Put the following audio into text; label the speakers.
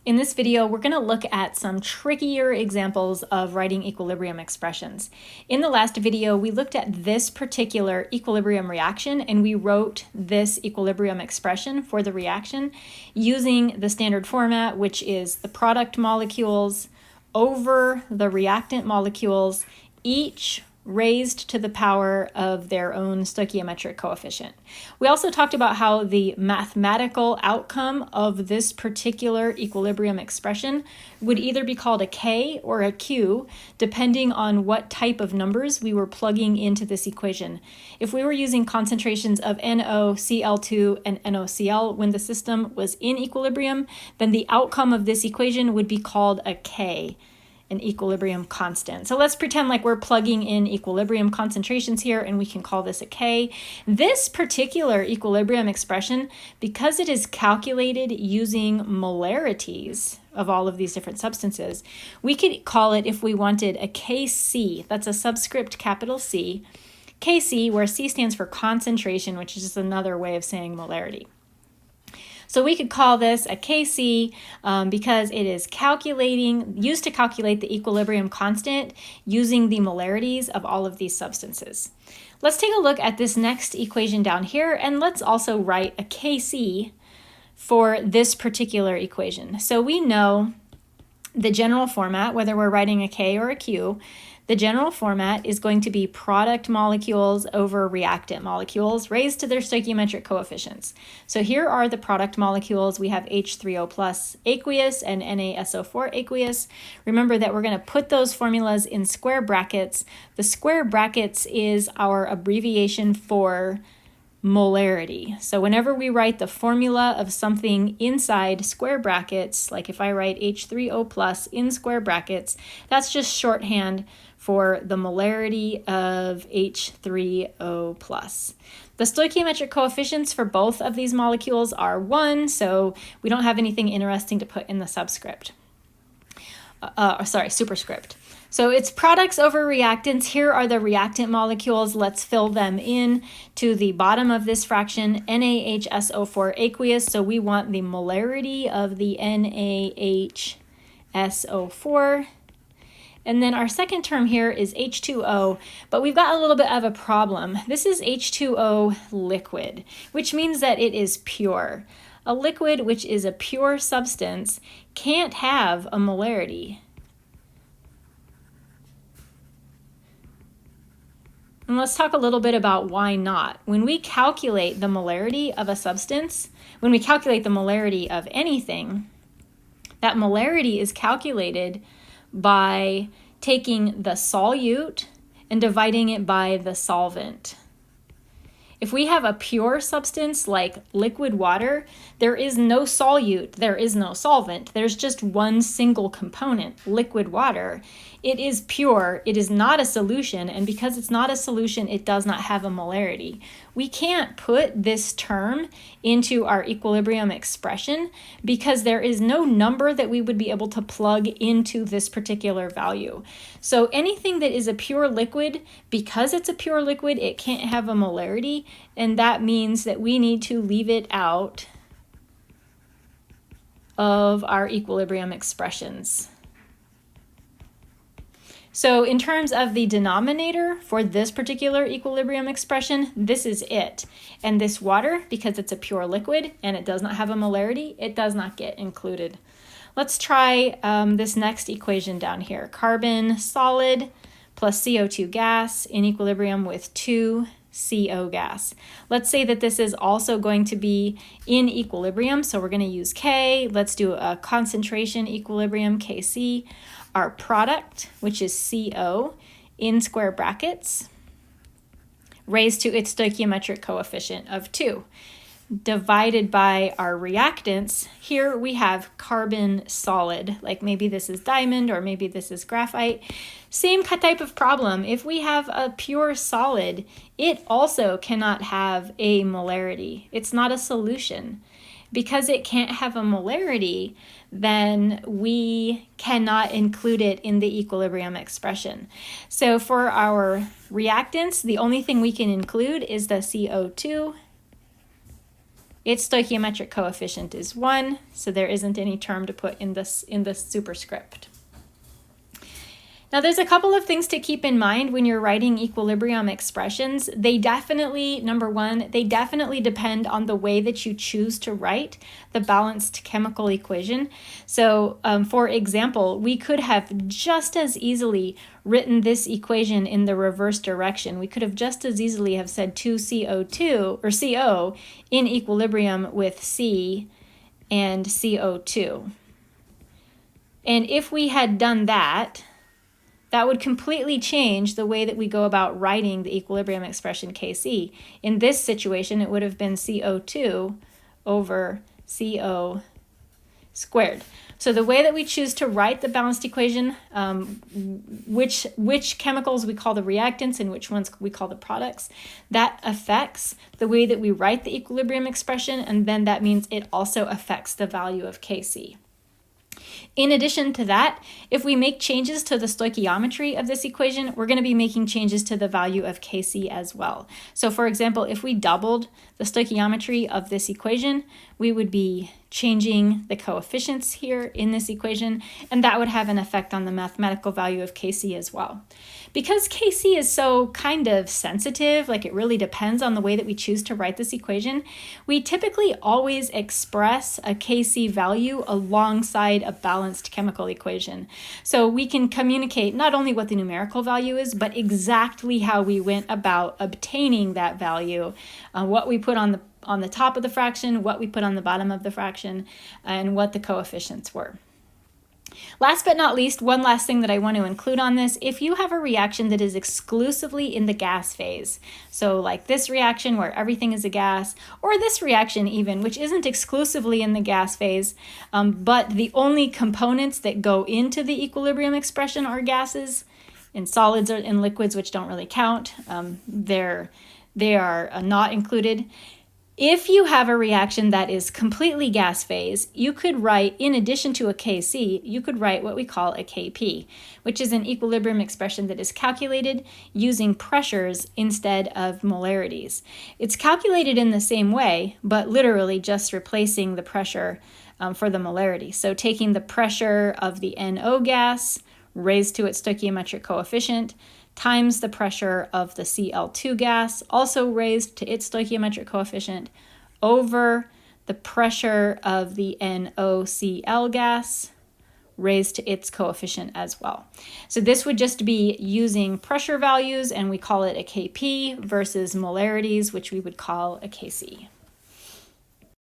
Speaker 1: In this video, we're going to look at some trickier examples of writing equilibrium expressions. In the last video, we looked at this particular equilibrium reaction and we wrote this equilibrium expression for the reaction using the standard format, which is the product molecules over the reactant molecules, each raised to the power of their own stoichiometric coefficient. We also talked about how the mathematical outcome of this particular equilibrium expression would either be called a K or a Q, depending on what type of numbers we were plugging into this equation. If we were using concentrations of NoCl2 and NoCl when the system was in equilibrium, then the outcome of this equation would be called a K, an equilibrium constant. So let's pretend like we're plugging in equilibrium concentrations here and we can call this a K. This particular equilibrium expression, because it is calculated using molarities of all of these different substances, we could call it, if we wanted, a Kc. That's a subscript capital C. Kc, where C stands for concentration, which is just another way of saying molarity. So we could call this a Kc because it is used to calculate the equilibrium constant using the molarities of all of these substances. Let's take a look at this next equation down here, and let's also write a Kc for this particular equation. So we know the general format, whether we're writing a K or a Q. The general format is going to be product molecules over reactant molecules raised to their stoichiometric coefficients. So here are the product molecules. We have H3O plus aqueous and NaSO4 aqueous. Remember that we're going to put those formulas in square brackets. The square brackets is our abbreviation for molarity. So whenever we write the formula of something inside square brackets, like if I write H3O plus in square brackets, that's just shorthand for the molarity of H3O plus. The stoichiometric coefficients for both of these molecules are 1, so we don't have anything interesting to put in the superscript. So it's products over reactants. Here are the reactant molecules. Let's fill them in to the bottom of this fraction, NaHSO4 aqueous. So we want the molarity of the NaHSO4. And then our second term here is H2O, but we've got a little bit of a problem. This is H2O liquid, which means that it is pure. A liquid, which is a pure substance, can't have a molarity. And let's talk a little bit about why not. When we calculate the molarity of a substance, when we calculate the molarity of anything, that molarity is calculated by taking the solute and dividing it by the solvent. If we have a pure substance like liquid water, there is no solute, there is no solvent. There's just one single component, liquid water. It is pure, it is not a solution, and because it's not a solution, it does not have a molarity. We can't put this term into our equilibrium expression because there is no number that we would be able to plug into this particular value. So anything that is a pure liquid, because it's a pure liquid, it can't have a molarity, and that means that we need to leave it out of our equilibrium expressions. So in terms of the denominator for this particular equilibrium expression, this is it. And this water, because it's a pure liquid and it does not have a molarity, it does not get included. Let's try this next equation down here. Carbon solid plus CO2 gas in equilibrium with 2 CO gas. Let's say that this is also going to be in equilibrium, so we're going to use K. Let's do a concentration equilibrium, Kc. Our product, which is CO, in square brackets, raised to its stoichiometric coefficient of 2, divided by our reactants. Here we have carbon solid, like maybe this is diamond or maybe this is graphite. Same type of problem. If we have a pure solid, it also cannot have a molarity. It's not a solution. Because it can't have a molarity, then we cannot include it in the equilibrium expression. So for our reactants, the only thing we can include is the CO2 Its stoichiometric coefficient is 1, so there isn't any term to put in the superscript. Now there's a couple of things to keep in mind when you're writing equilibrium expressions. They definitely, number one, they definitely depend on the way that you choose to write the balanced chemical equation. So for example, we could have just as easily written this equation in the reverse direction. We could have just as easily have said 2CO2 or CO in equilibrium with C and CO2. And if we had done that, that would completely change the way that we go about writing the equilibrium expression Kc. In this situation, it would have been CO2 over CO squared. So the way that we choose to write the balanced equation, which chemicals we call the reactants and which ones we call the products, that affects the way that we write the equilibrium expression, and then that means it also affects the value of Kc. In addition to that, if we make changes to the stoichiometry of this equation, we're going to be making changes to the value of Kc as well. So for example, if we doubled the stoichiometry of this equation, we would be changing the coefficients here in this equation, and that would have an effect on the mathematical value of Kc as well. Because Kc is so kind of sensitive, like it really depends on the way that we choose to write this equation, we typically always express a Kc value alongside a balanced chemical equation. So we can communicate not only what the numerical value is, but exactly how we went about obtaining that value, what we put on the top of the fraction, what we put on the bottom of the fraction, and what the coefficients were. Last but not least, one last thing that I want to include on this, if you have a reaction that is exclusively in the gas phase, so like this reaction where everything is a gas, or this reaction even, which isn't exclusively in the gas phase, but the only components that go into the equilibrium expression are gases, and solids and liquids, which don't really count, they are not included. If you have a reaction that is completely gas phase, you could write, in addition to a Kc, you could write what we call a Kp, which is an equilibrium expression that is calculated using pressures instead of molarities. It's calculated in the same way, but literally just replacing the pressure for the molarity. So taking the pressure of the NO gas raised to its stoichiometric coefficient times the pressure of the Cl2 gas, also raised to its stoichiometric coefficient, over the pressure of the NOCl gas, raised to its coefficient as well. So this would just be using pressure values, and we call it a Kp, versus molarities, which we would call a Kc.